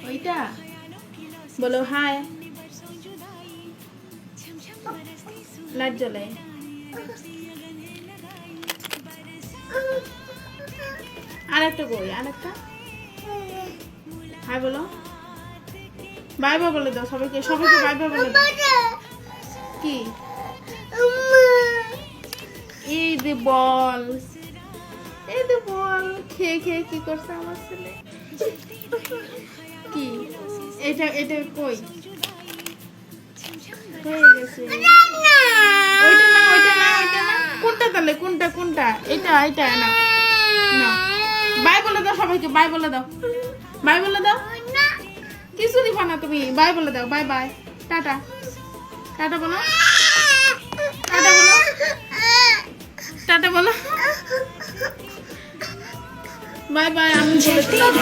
ওইটা বলো high light জ্বলে আরেকটা কই আরেকটা হাই বলো বাই বাই বলে দাও সবাইকে সবাইকে বাই বাই বলে দাও কি এই দে বল খেয়ে খেয়ে কি করছে আমার ছেলে কি এটা এটা কই হয়ে গেছে ওইটা না কোনটা তাহলে কোনটা এটা না না বাই বলে দাও সবাইকে বাই বলে দাও কিছু দিবা না তুমি বাই বলে দাও বাই বাই টাটা টাটা বলো বাই বাই আমি বলে দিলাম